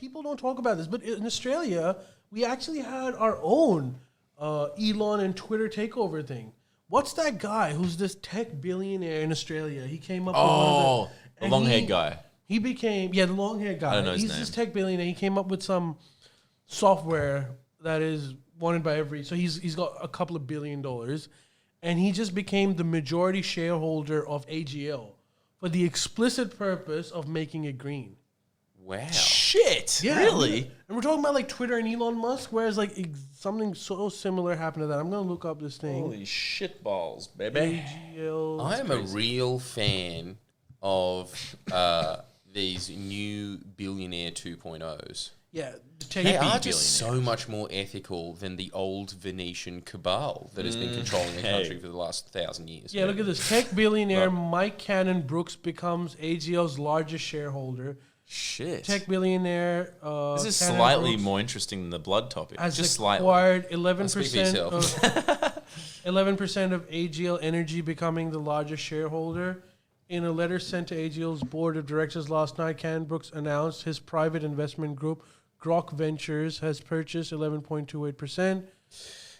people don't talk about this, but in Australia, we actually had our own Elon and Twitter takeover thing. What's that guy who's this tech billionaire in Australia? He came up with one of the long-haired guy. He became, the long-haired guy. I don't know his He's name. this tech billionaire. He came up with some software that is wanted by so he's got a couple of $1 billion, and he just became the majority shareholder of AGL for the explicit purpose of making it green. Wow. Shit. Yeah, Really? And we're talking about like Twitter and Elon Musk, whereas like something so similar happened to that. I'm going to look up this thing. Holy shit balls, baby. AGL. I am a real fan of these new billionaire 2.0s. Yeah. They are just so much more ethical than the old Venetian cabal that has been controlling the country for the last 1,000 years. Yeah, look at this. Tech billionaire Mike Cannon Brooks becomes AGL's largest shareholder. Shit. Tech billionaire. This is Cannon slightly Brooks more interesting than the blood topic. has Just slightly. acquired Speak for 11% yourself. of 11% of AGL Energy, becoming the largest shareholder. In a letter sent to AGL's board of directors last night, Cannon Brooks announced his private investment group, Grok Ventures, has purchased 11.28%.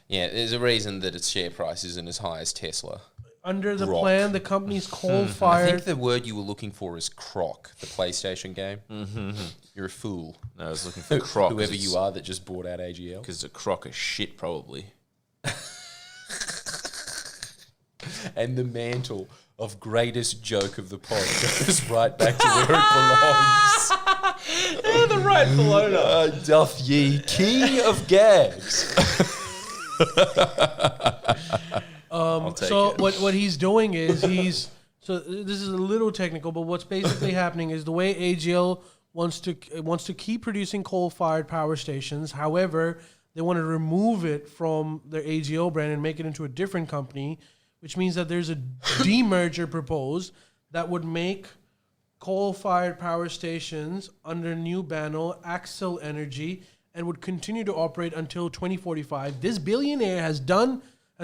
Yeah, there's a reason that its share price isn't as high as Tesla. Under the Grok. plan, the company's I coal-fired... think the word you were looking for is croc, the PlayStation game. You're a fool. No, I was looking for croc. Whoever you are that just bought out AGL. Because it's a crock of shit, probably. And the mantle of greatest joke of the pod goes right back to where it belongs. Yeah, the rightful owner. Doth ye king of gags. I'll take So it. what he's doing is so this is a little technical, but what's basically happening is the way AGL wants to keep producing coal-fired power stations. However, they want to remove it from their AGL brand and make it into a different company, which means that there's a demerger proposed that would make coal-fired power stations under new banner Axel Energy and would continue to operate until 2045. This billionaire has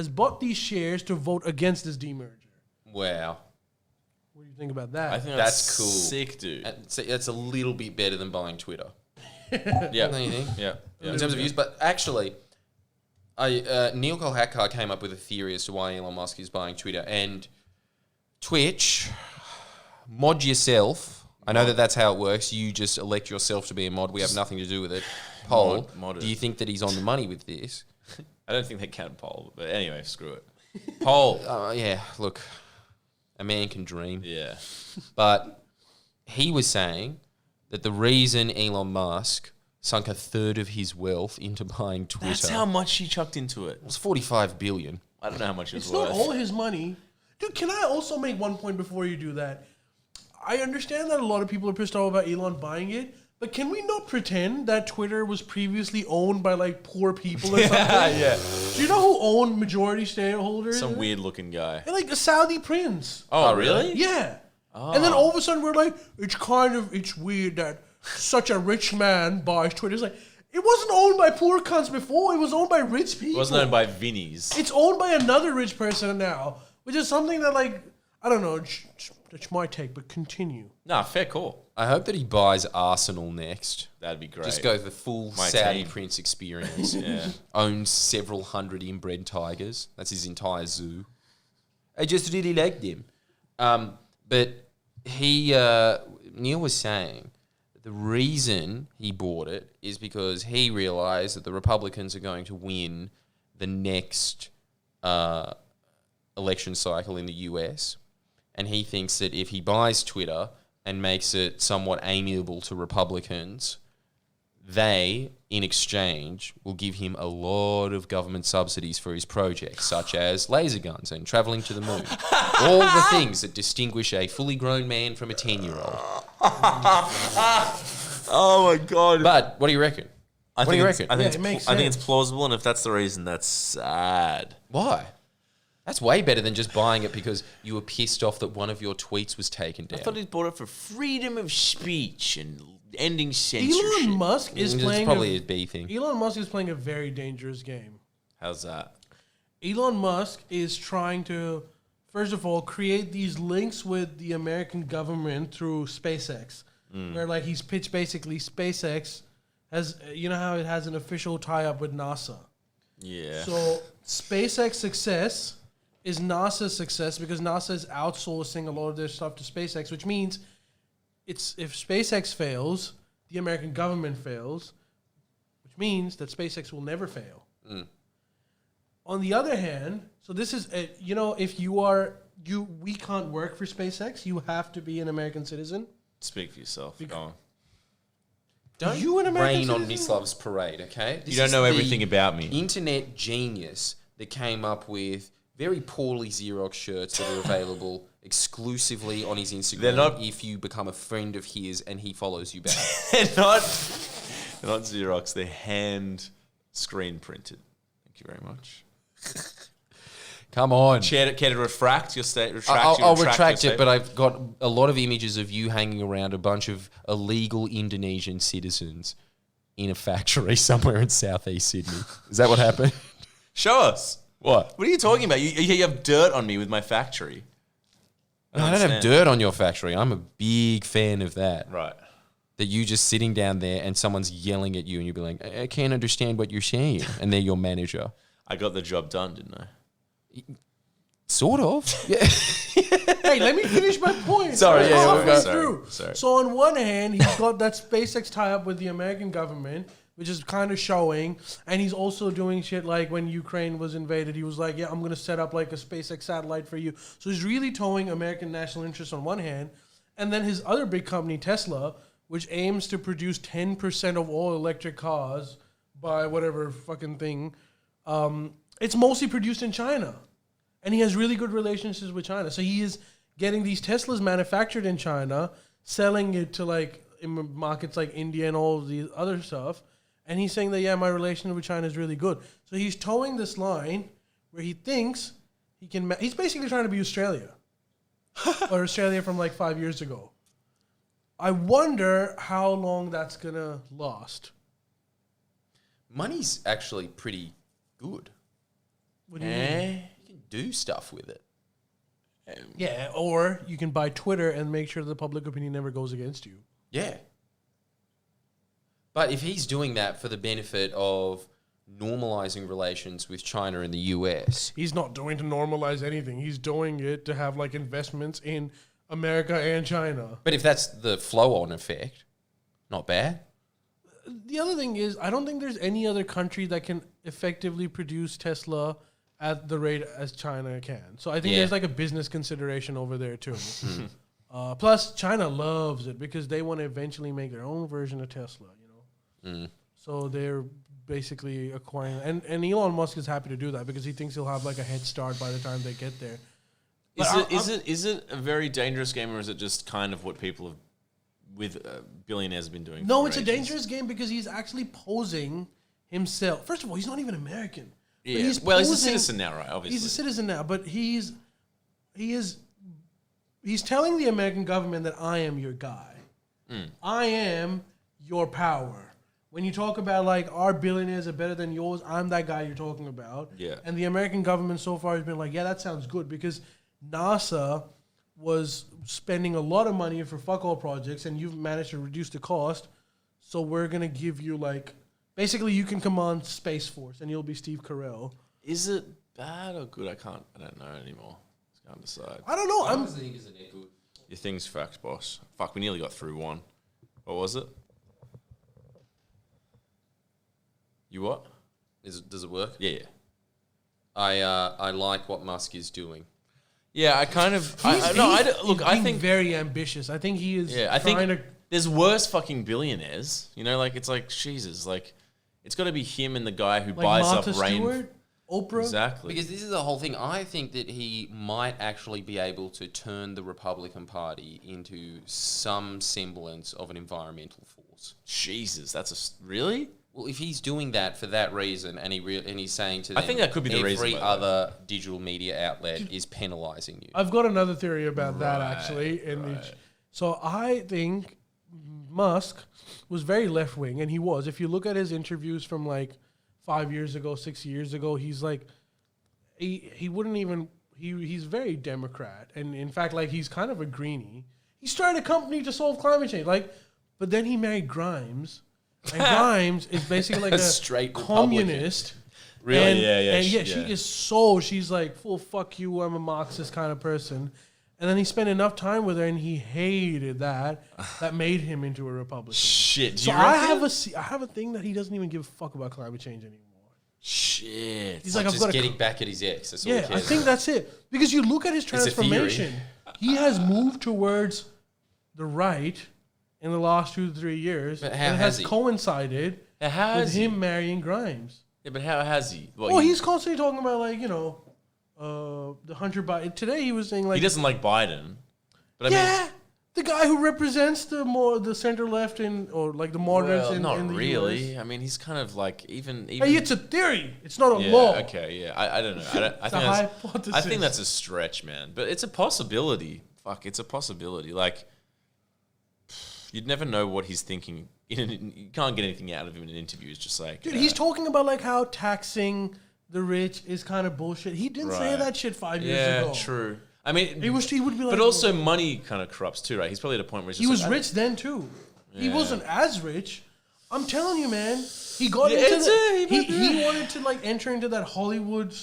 bought these shares to vote against this demerger. Wow. What do you think about that? I think That's cool. Sick, dude. That's a little bit better than buying Twitter. Yeah. Don't you think? Yeah. In terms of use, but actually, Neil Kolhatkar came up with a theory as to why Elon Musk is buying Twitter. And Twitch, mod yourself. I know that that's how it works. You just elect yourself to be a mod. We have nothing to do with it. Poll, Mod it. do you think that he's on the money with this? I don't think they can poll, but anyway, screw it. Poll, yeah, look, a man can dream. Yeah. But he was saying that the reason Elon Musk sunk a third of his wealth into buying Twitter That's how much he chucked into it. was $45 billion. I don't know how much it's it's not worth. all his money. Dude, can I also make one point before you do that? I understand that a lot of people are pissed off about Elon buying it, but can we not pretend that Twitter was previously owned by like poor people or something? Yeah. Do you know who owned majority shareholders? Some weird looking guy. And, like a Saudi prince. Oh, really? Yeah. And then all of a sudden we're like, it's weird that such a rich man buys Twitter. It's like, it wasn't owned by poor cunts before. It was owned by rich people. It wasn't owned by Vinny's. It's owned by another rich person now, which is something that, like, I don't know. It's my take, but continue. Nah, fair call. I hope that he buys Arsenal next. That'd be great. Just go the full My Saudi team. prince experience. Yeah. Owns several hundred inbred tigers. That's his entire zoo. I just really like them. But he, Neil was saying that the reason he bought it is because he realized that the Republicans are going to win the next election cycle in the US. And he thinks that if he buys Twitter and makes it somewhat amiable to Republicans, they, in exchange, will give him a lot of government subsidies for his projects, such as laser guns and travelling to the moon. All the things that distinguish a fully grown man from a 10-year-old. Oh my god. But what do you reckon? I What do you think reckon? I think, Yeah, it makes I think it's sense. plausible, and if that's the reason, that's sad. Why? That's way better than just buying it because you were pissed off that one of your tweets was taken down. I thought he bought it for freedom of speech and ending censorship. Elon Musk is It's playing probably a B thing. Elon Musk is playing a very dangerous game. How's that? Elon Musk is trying to, first of all, create these links with the American government through SpaceX, where like he's pitched basically SpaceX you know how it has an official tie-up with NASA. Yeah. So SpaceX success is NASA's success because NASA is outsourcing a lot of their stuff to SpaceX, which means if SpaceX fails, the American government fails, which means that SpaceX will never fail. On the other hand, so this is if we can't work for SpaceX, you have to be an American citizen. Speak for yourself. Go on. Don't you an American rain on citizen? Miss Love's parade, okay? You don't know everything about me. Internet genius that came up with very poorly Xerox shirts that are available exclusively on his Instagram if you become a friend of his and he follows you back. they're not Xerox. They're hand screen printed. Thank you very much. Come on. Care to retract your state? I'll retract it, but I've got a lot of images of you hanging around a bunch of illegal Indonesian citizens in a factory somewhere in southeast Sydney. Is that what happened? Show us. What? What are you talking about? You have dirt on me with my factory. No, I don't have dirt on your factory. I'm a big fan of that. Right. That you just sitting down there and someone's yelling at you and you'll be like, I can't understand what you're saying. And they're your manager. I got the job done, didn't I? Sort of. Yeah. Hey, let me finish my point. Sorry, yeah, Halfway we'll go. through. Sorry. So on one hand, he's got that SpaceX tie-up with the American government, which is kind of showing, and he's also doing shit like when Ukraine was invaded, he was like, yeah, I'm going to set up like a SpaceX satellite for you. So he's really towing American national interest on one hand, and then his other big company, Tesla, which aims to produce 10% of all electric cars by whatever fucking thing, it's mostly produced in China. And he has really good relationships with China. So he is getting these Teslas manufactured in China, selling it to like in markets like India and all of the other stuff. And he's saying that, yeah, my relationship with China is really good. So he's towing this line where he thinks he can... he's basically trying to be Australia. Or Australia from like 5 years ago. I wonder how long that's going to last. Money's actually pretty good. What do you mean? You can do stuff with it. Yeah, or you can buy Twitter and make sure the public opinion never goes against you. Yeah. But if he's doing that for the benefit of normalizing relations with China and the US... He's not doing to normalize anything. He's doing it to have like investments in America and China. But if that's the flow-on effect, not bad. The other thing is, I don't think there's any other country that can effectively produce Tesla at the rate as China can. So I think there's like a business consideration over there too. Plus, China loves it because they want to eventually make their own version of Tesla, you know. So they're basically acquiring... And Elon Musk is happy to do that because he thinks he'll have like a head start by the time they get there. Is it a very dangerous game, or is it just kind of what people have billionaires have been doing? No, it's a dangerous game because he's actually posing himself. First of all, he's not even American. Yeah. He's a citizen now, right? Obviously, he's a citizen now, but he's telling the American government that I am your guy. I am your power. When you talk about like our billionaires are better than yours, I'm that guy you're talking about. Yeah. And the American government so far has been like, yeah, that sounds good because NASA was spending a lot of money for fuck all projects and you've managed to reduce the cost. So we're going to give you like, basically you can command Space Force and you'll be Steve Carell. Is it bad or good? I don't know anymore. I can't decide. I don't know. I think it's good. Your thing's fact, boss. Fuck, we nearly got through one. What was it? You what? Does it work? Yeah. I like what Musk is doing. Yeah, I kind of... He's I think... very ambitious. I think he is I think trying to... there's worse fucking billionaires. You know, like, it's like, Jesus, like, it's got to be him and the guy who Like buys Martha up rain... Stewart, Oprah. Exactly. Because this is the whole thing. I think that he might actually be able to turn the Republican Party into some semblance of an environmental force. Jesus, that's really? Well, if he's doing that for that reason, and he's saying to them, I think that could be the reason, every by the other digital media outlet is penalising you. I've got another theory about that actually. So I think Musk was very left wing, and he was. If you look at his interviews from like 5 years ago, 6 years ago, he's like, he wouldn't even. He's very Democrat, and in fact, like he's kind of a greenie. He started a company to solve climate change, like, but then he married Grimes. And Grimes is basically like a straight communist. Really? And she is she's like, full fuck you, I'm a Marxist kind of person. And then he spent enough time with her and he hated that. That made him into a Republican. Shit. Do So you I reckon? have a thing that he doesn't even give a fuck about climate change anymore. Shit. He's like, I've Just got getting back at his ex. That's all he Yeah, I cares think about. that's it. Because you look at his a theory. transformation. He has moved towards the right in the last 2 to 3 years. But and how it has has he? coincided How with has he? him marrying Grimes. Yeah, but how has he? What, Well, he's constantly talking about the Hunter Biden. Today he was saying like he doesn't like Biden. But I mean, the guy who represents the center left or like the moderates well, in not in the really. US. I mean, he's kind of like even. Hey, it's a theory. It's not a yeah, law. okay, yeah. I don't know. I a think hypothesis. I think that's a stretch, man. But it's a possibility. Fuck, it's a possibility. Like, you'd never know what he's thinking. You can't get anything out of him in an interview. It's just like, Dude, he's talking about like how taxing the rich is kind of bullshit. He didn't say Right. that shit 5 years ago. true. I mean, He would be like, but also money kind of corrupts too, right? He's probably at a point where he's he just was like, rich then too. He Yeah. wasn't as rich. I'm telling you, man. He got Yeah, into it's he wanted to like enter into that Hollywood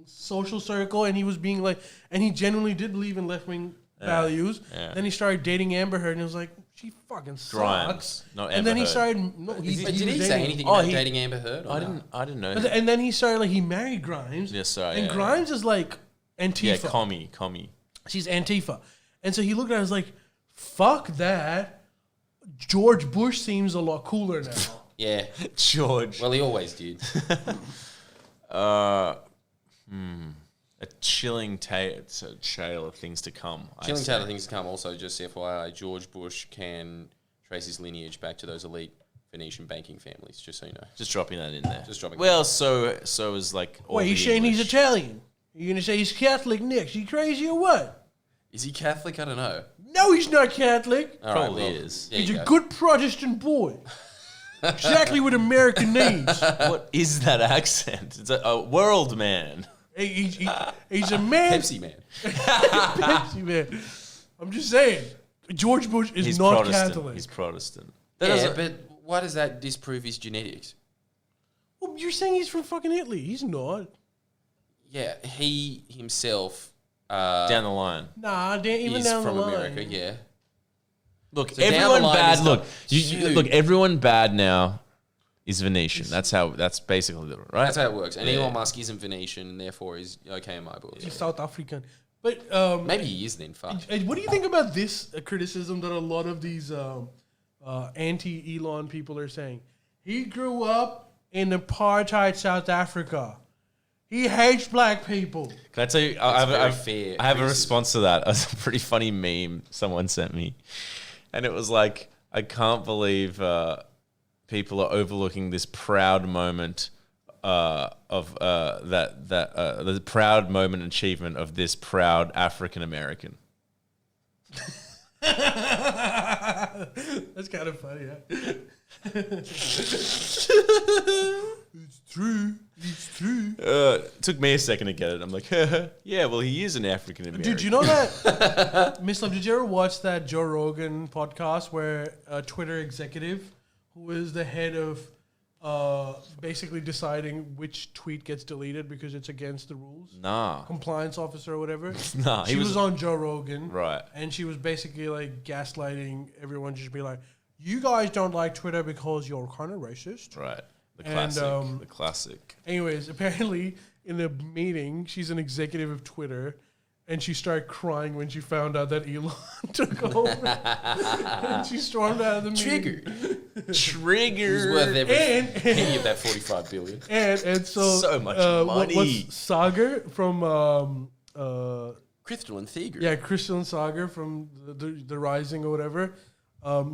social circle, and he was being like, and he genuinely did believe in left wing values. Yeah. Then he started dating Amber Heard, and it was like, she fucking Grimes, sucks. not and then Amber he Heard. started. No, But he did was he say dating- anything Oh, about he- dating Amber Heard? Or I didn't know. And then he started like he married Grimes. Yeah, sorry, And yeah, Grimes is like Antifa. yeah, commie. She's Antifa. And so he looked at her and was like, fuck that. George Bush seems a lot cooler now. Yeah. George. Well, he always did. A chilling tale of things to come. Chilling tale of things to come. Also, just FYI, George Bush can trace his lineage back to those elite Venetian banking families, just so you know. Just dropping that in there. Just dropping Well, so is like. all Wait, you the saying he's English. Italian? You gonna say he's Catholic next? You crazy or what? Is he Catholic? I don't know. No, he's not Catholic. All Probably well, is. there He's you a go. good Protestant boy. Exactly what America needs. What is that accent? It's a world man. He's a man. Pepsi man. Pepsi man. I'm just saying. George Bush is He's not Protestant. Catholic. He's Protestant. Yeah, but why does that disprove his genetics? Well, you're saying he's from fucking Italy. He's not. Yeah, he himself Down the line. Nah, even is down from the line. America. Yeah. Look, So down the everyone line bad. is Look, not- look, everyone bad now is Venetian. That's basically the right. That's how it works. And Yeah. Elon Musk isn't Venetian, and therefore is okay in my books. He's South African. But Maybe he is then. Fuck. what do you think about this criticism that a lot of these anti-Elon people are saying? He grew up in apartheid South Africa. He hates black people. Can I tell you? I very have, fair I have a criticism. response to that. It's a pretty funny meme someone sent me, and it was like, I can't believe people are overlooking this proud moment of the proud moment and achievement of this proud African American. That's kind of funny, yeah. It's true. It's true. It took me a second to get it. I'm like, yeah, well, he is an African American. Dude, you know that? Miss Love, did you ever watch that Joe Rogan podcast where a Twitter executive, who is the head of basically deciding which tweet gets deleted because it's against the rules? Nah. Compliance officer or whatever. Nah, he she was- was on Joe Rogan. Right. And she was basically like gaslighting everyone, just be like, you guys don't like Twitter because you're kind of racist. Right. The And, classic. The classic. Anyways, apparently in the meeting, she's an executive of Twitter, and she started crying when she found out that Elon took over. And she stormed out of the meeting. Trigger. He's worth every And penny of that 45 billion. and so So much money. What's Sagar from Crystal and Thieger. yeah, Christian Sagar from the Rising or whatever.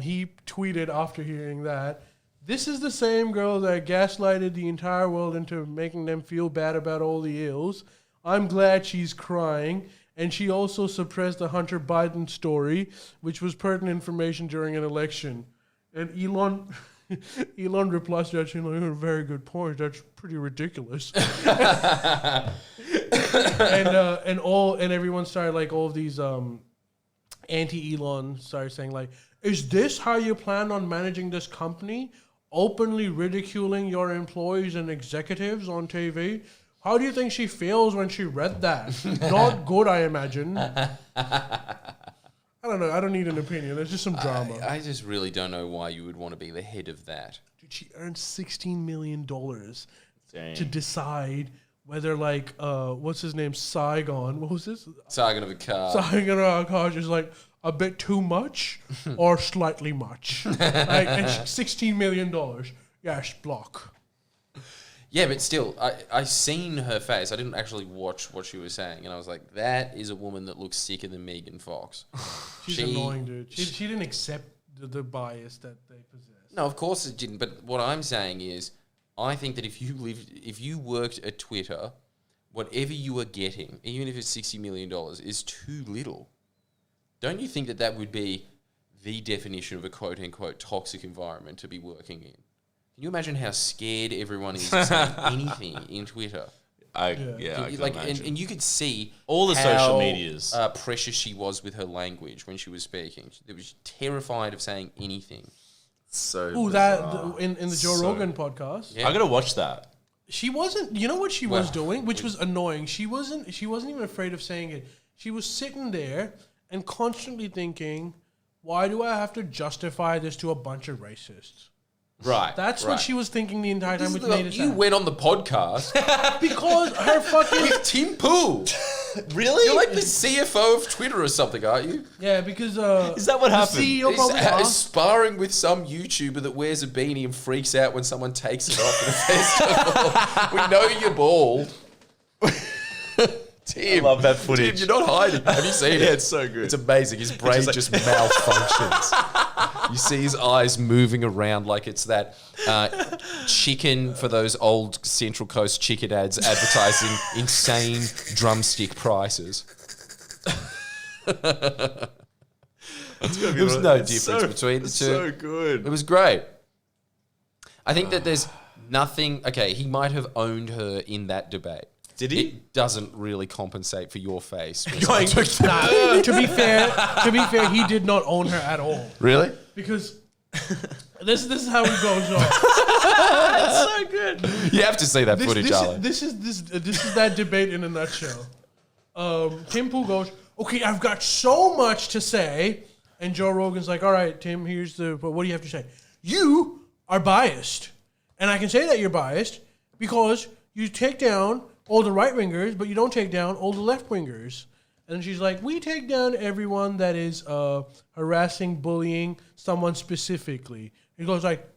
He tweeted after hearing that, this is the same girl that gaslighted the entire world into making them feel bad about all the ills. I'm glad she's crying. And she also suppressed the Hunter Biden story, which was pertinent information during an election. And Elon replies to that, saying, like, a very good point. That's pretty ridiculous. and everyone started, like, all of these anti-Elon started saying, like, is this how you plan on managing this company? openly ridiculing your employees and executives on TV. How do you think she feels when she read that? Not good, I imagine. I don't know. I don't need an opinion. There's just some drama. I just really don't know why you would want to be the head of that. Dude, she earned $16 million Dang. to decide whether, like, what's his name? Saigon. What was this? Saigon of a car. Saigon Akash is like a bit too much or slightly much. Like, and $16 million. Yes, block. Yeah, but still, I seen her face. I didn't actually watch what she was saying, and I was like, that is a woman that looks sicker than Megan Fox. She's annoying, dude. She didn't accept the bias that they possess. No, of course it didn't. But what I'm saying is, I think that if you worked at Twitter, whatever you are getting, even if it's $60 million, is too little. Don't you think that would be the definition of a quote-unquote toxic environment to be working in? Can you imagine how scared everyone is to say anything in Twitter? I can imagine. And you could see All the how, social medias. precious she was with her language when she was speaking. She was terrified of saying anything. So Ooh, bizarre. in the Joe Rogan podcast. Yeah. I gotta watch that. She wasn't. You know what she was doing, which was annoying. She wasn't even afraid of saying it. She was sitting there and constantly thinking, "Why do I have to justify this to a bunch of racists?" Right. That's what she was thinking the entire time. Which made it You sad. went on the podcast Because her fucking with Tim Pool. Really? You're like the CFO of Twitter or something, aren't you? yeah. Because Is that what the happened? CEO He's probably asked. sparring with some YouTuber that wears a beanie and freaks out when someone takes it off at a festival. We know you're bald. Tim, I love that footage. Tim, you're not hiding. Have you seen it? Yeah, it's so good. It's amazing. His brain just malfunctions. You see his eyes moving around like it's that chicken for those old Central Coast chicken ads advertising insane drumstick prices. There was no difference between the two. So good. It was great. I think that there's nothing. Okay, he might have owned her in that debate. Did he? It doesn't really compensate for your face. when Going- someone took that. To be fair, he did not own her at all. Really? Because this is how it goes on. so good. You have to see that footage, Ale. This is that debate in a nutshell. Tim Pool goes, okay, I've got so much to say, and Joe Rogan's like, all right, Tim, but what do you have to say? You are biased, and I can say that you're biased because you take down all the right wingers, but you don't take down all the left wingers. And she's like, we take down everyone that is harassing, bullying someone specifically. He goes like,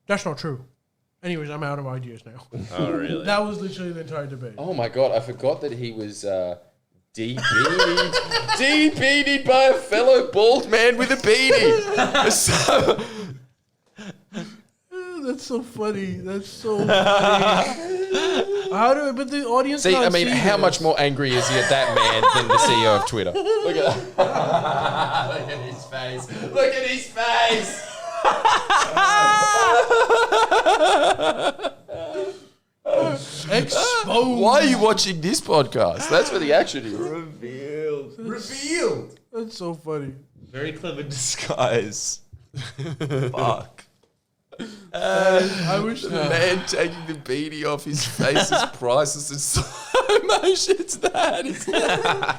that's not true. Anyways, I'm out of ideas now. Oh, really? That was literally the entire debate. Oh my god, I forgot that he was de-beanied by a fellow bald man with a beanie. So, That's so funny. That's so funny. But the audience see, can't I mean, see how this. much more angry is he at that man than the CEO of Twitter? Look at that. Look at his face. Look at his face. Exposed. Why are you watching this podcast? That's where the action is. Revealed. That's so funny. Very clever disguise. Fuck. I wish The man taking the beanie off his face is priceless in slow motion. It's that. It's that.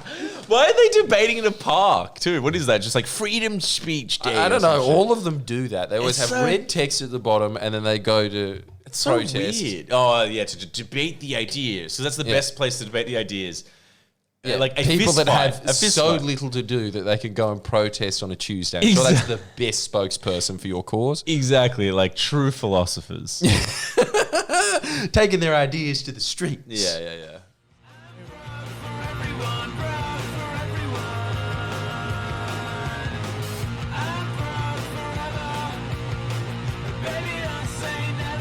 Why are they debating in a park too? What is that? Just like freedom speech day? I or don't some know. shit? All of them do that. They always It's have so- red text at the bottom, and then they go to It's so protest. weird. Oh yeah, to debate the ideas. So that's the best place to debate the ideas. Yeah, Like a people fist that fight, have a fist so fight. little to do that they can go and protest on a Tuesday. I'm sure that's the best spokesperson for your cause. Exactly, like true philosophers. Taking their ideas to the streets. yeah. Baby, I say now.